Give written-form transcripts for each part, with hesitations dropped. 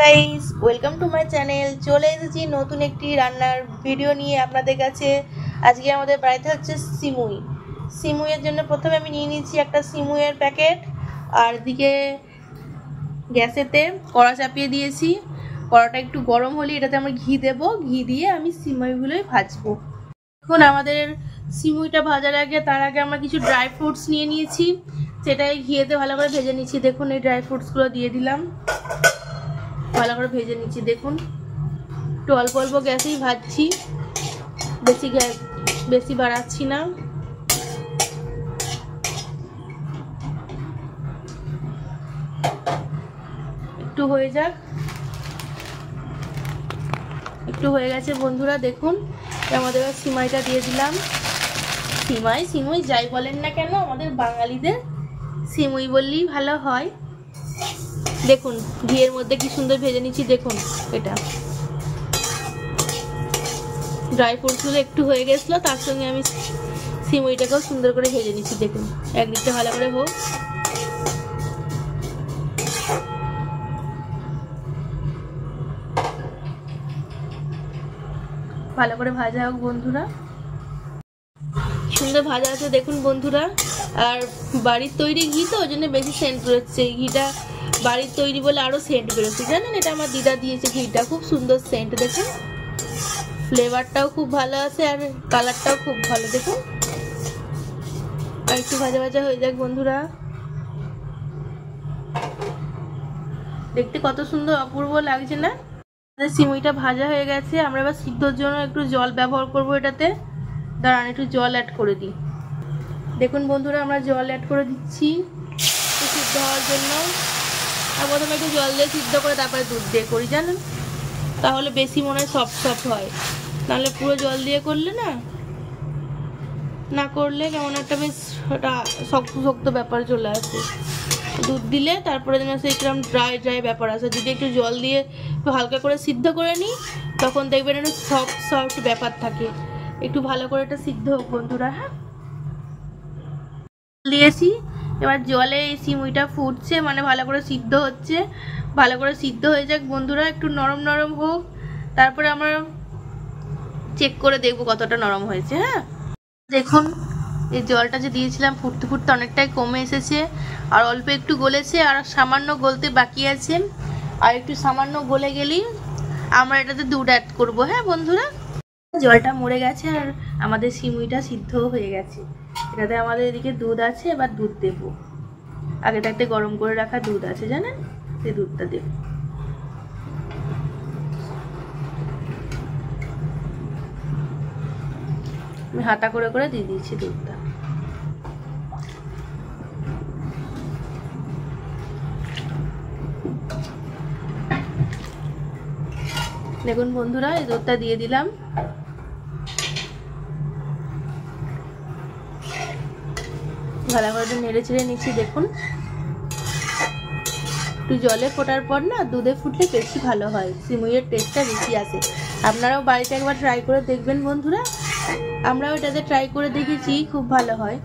Guys, welcome to my channel. চলে এসেছি নতুন একটি রান্নার ভিডিও নিয়ে আপনাদের কাছে। আজকে আমাদের বাড়িতে হচ্ছে সিমুই। সিমুইয়ের জন্য প্রথমে আমি নিয়ে নিচ্ছি একটা সিমুইয়ের প্যাকেট, আর এদিকে গ্যাসেতে কড়া চাপিয়ে দিয়েছি। কড়াটা একটু গরম হলে এটাতে আমরা ঘি দেবো, ঘি দিয়ে আমি সিমুইগুলোই ভাজবো। এখন আমাদের সিমুইটা ভাজার আগে তার আগে আমরা কিছু ড্রাই ফ্রুটস নিয়ে নিয়েছি, সেটাই ঘিয়েতে ভালো করে ভেজে নিচ্ছি। দেখুন এই ড্রাই ফ্রুটসগুলো দিয়ে দিলাম, ভালো করে ভেজে নিচ্ছি। দেখুন একটু অল্প অল্প গ্যাসেই ভাজছি, বেশি বাড়াচ্ছি না। একটু হয়ে যাক, একটু হয়ে গেছে বন্ধুরা। দেখুন আমাদের সিমাইটা দিয়ে দিলাম। সিমুই যাই বলেন না কেন, আমাদের বাঙালিদের সিমুই বললেই ভালো হয়। দেখুন ঘিয়ের মধ্যে কি সুন্দর ভেজে নিচ্ছি। দেখুন এটা ড্রাই ফ্রুটসগুলো একটু হয়ে গেছিলো, তার সঙ্গে আমি সিমুইটাকেও সুন্দর করে ভেজে নিচ্ছি। দেখুন একদিকটা ভালো করে হোক, ভালো করে ভাজা হোক বন্ধুরা। সুন্দর ভাজা আছে দেখুন বন্ধুরা। আর বাড়ির তৈরি ঘি তো, ওই জন্য বেশি সেন্ট বেরোচ্ছে। ঘিটা বাড়ির তৈরি বলে আরও সেন্ট বেরোচ্ছে, জানেন? এটা আমার দিদা দিয়েছে ঘিটা, খুব সুন্দর সেন্ট। দেখুন ফ্লেভারটাও খুব ভালো আছে আর কালারটাও খুব ভালো। দেখুন আর একটু ভাজা ভাজা হয়ে যাক বন্ধুরা। দেখতে কত সুন্দর অপূর্ব লাগছে না? সিমুইটা ভাজা হয়ে গেছে। আমরা এবার সিদ্ধর জন্য একটু জল ব্যবহার করব এটাতে। দাঁড়ান একটু জল অ্যাড করে দিই। দেখুন বন্ধুরা আমরা জল অ্যাড করে দিচ্ছি সিদ্ধ হওয়ার জন্য। আর প্রথমে একটু জল দিয়ে সিদ্ধ করে তারপরে দুধ দিয়ে করি, জানেন? তাহলে বেশি মনে হয় সফট হয়, নাহলে পুরো জল দিয়ে করলে না করলে কেমন একটা বেশ শক্ত শক্ত ব্যাপার চলে আসে। দুধ দিলে তারপরে যেন সেই কিরকম ড্রাই ব্যাপার আসে। যদি একটু জল দিয়ে একটু হালকা করে সিদ্ধ করে নিই, তখন দেখবেন একটু সফট ব্যাপার থাকে। একটু ভালো করে এটা সিদ্ধ হোক বন্ধুরা। হ্যাঁ, দিয়েছি। এবার জলে এই সিমুইটা ফুটছে, মানে ভালো করে সিদ্ধ হচ্ছে। ভালো করে সিদ্ধ হয়ে যাক বন্ধুরা, একটু নরম নরম হোক, তারপরে আমরা চেক করে দেখবো কতটা নরম হয়েছে। হ্যাঁ দেখুন এই জলটা যে দিয়েছিলাম ফুটতে ফুটতে অনেকটাই কমে এসেছে, আর অল্প একটু গলেছে, আর সামান্য গলতে বাকি আছে। আর একটু সামান্য গলে গেলেই আমরা এটাতে দুধ অ্যাড করবো। হ্যাঁ বন্ধুরা, জলটা মরে গেছে আর আমাদের সিমুইটা সিদ্ধ হয়ে গেছে। এটাতে আমাদের এদিকে দুধ আছে, এবার দুধ দেবো। আগে থাকতে গরম করে রাখা দুধ আছে, জানেন? সেই দুধটা দেব। আমি হাতা করে করে দিয়ে দিয়েছি দুধটা। দেখুন বন্ধুরা এই দুধটা দিয়ে দিলাম। ভালো করে নেড়ে চেড়ে নিচ্ছি। দেখুন একটু জলে ফোটার পর না দুধে ফুটলে বেশি ভালো হয়, সিমুইয়ের টেস্টটা বেশি আসে। আপনারাও বাড়িতে একবার ট্রাই করে দেখবেন বন্ধুরা। আমরাও এটাতে ট্রাই করে দেখেছি, খুব ভালো হয়।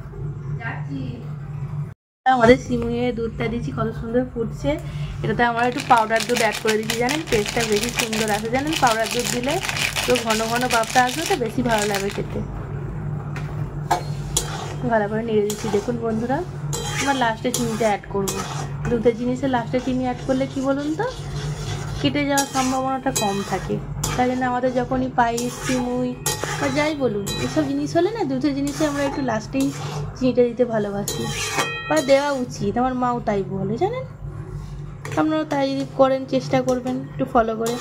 আমাদের সিমুইয়ের দুধটা দিচ্ছি, কত সুন্দর ফুটছে। এটাতে আমরা একটু পাউডার দুধ অ্যাড করে দিচ্ছি, জানেন? টেস্টটা বেশি সুন্দর আসে, জানেন? পাউডার দুধ দিলে তো ঘন ঘন ভাবটা আসবে, তো বেশি ভালো লাগবে খেতে। ভালো করে নেড়ে দিচ্ছি। দেখুন বন্ধুরা আমার লাস্টে চিনিটা অ্যাড করবো। দুধের জিনিসে লাস্টে চিনি অ্যাড করলে কি বলুন তো, কেটে যাওয়ার সম্ভাবনাটা কম থাকে। তাই জন্য আমাদের যখনই পায়েস, সিমুই বা যাই বলুন এসব জিনিস হলে না, দুধের জিনিসে আমরা একটু লাস্টেই চিনিটা দিতে ভালোবাসি, বা দেওয়া উচিত। আমার মাও তাই বলে, জানেন? আপনারাও তাই যদি করেন, চেষ্টা করবেন একটু ফলো করে,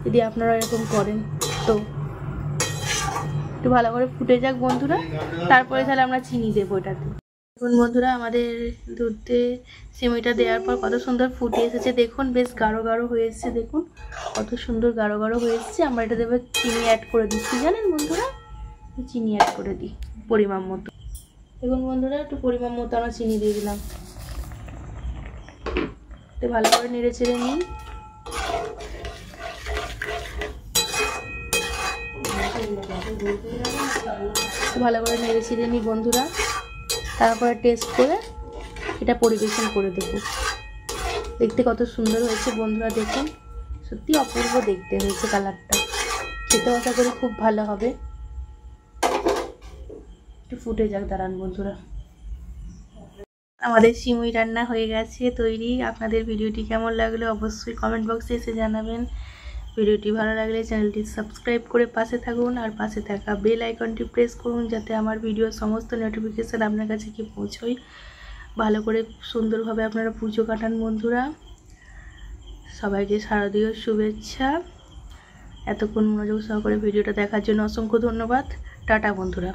যদি আপনারা এরকম করেন। তো একটু ভালো করে ফুটে যাক বন্ধুরা, তারপরে তাহলে আমরা চিনি দেবো এটাতে। দেখুন বন্ধুরা আমাদের দুধে সিমুইটা দেওয়ার পর কত সুন্দর ফুটে এসেছে। দেখুন বেশ গাঢ় গাঢ় হয়ে এসেছে। দেখুন কত সুন্দর গাঢ় গাঢ় হয়ে এসেছে। আমরা এটা দেবো চিনি অ্যাড করে দিচ্ছি, জানেন বন্ধুরা? চিনি অ্যাড করে দিই পরিমাণ মতো। দেখুন বন্ধুরা একটু পরিমাণ মতো আমরা চিনি দিয়ে দিলাম। একটু ভালো করে নেড়ে চেড়ে নিই। ভালো করে নেড়ে চেড়ে নিই বন্ধুরা, তারপরে টেস্ট করে এটা পরিবেশন করে দেবো। দেখতে কত সুন্দর হয়েছে বন্ধুরা। দেখুন সত্যি অপূর্ব দেখতে হয়েছে কালারটা। খেতেও আশা করি খুব ভালো হবে। একটু ফুটে যাক, দাঁড়ান বন্ধুরা। আমাদের সিমুই রান্না হয়ে গেছে তৈরি। আপনাদের ভিডিওটি কেমন লাগলো অবশ্যই কমেন্ট বক্সে এসে জানাবেন। ভিডিওটি ভালো লাগলে চ্যানেলটি সাবস্ক্রাইব করে পাশে থাকুন, আর পাশে থাকা বেল আইকনটি প্রেস করুন যাতে আমার ভিডিওর সমস্ত নোটিফিকেশান আপনার কাছে গিয়ে পৌঁছয়। ভালো করে সুন্দরভাবে আপনারা পুজো কাটান বন্ধুরা। সবাইকে শারদীয় শুভেচ্ছা। এতক্ষণ মনোযোগ সহকারে ভিডিওটা দেখার জন্য অসংখ্য ধন্যবাদ। টাটা বন্ধুরা।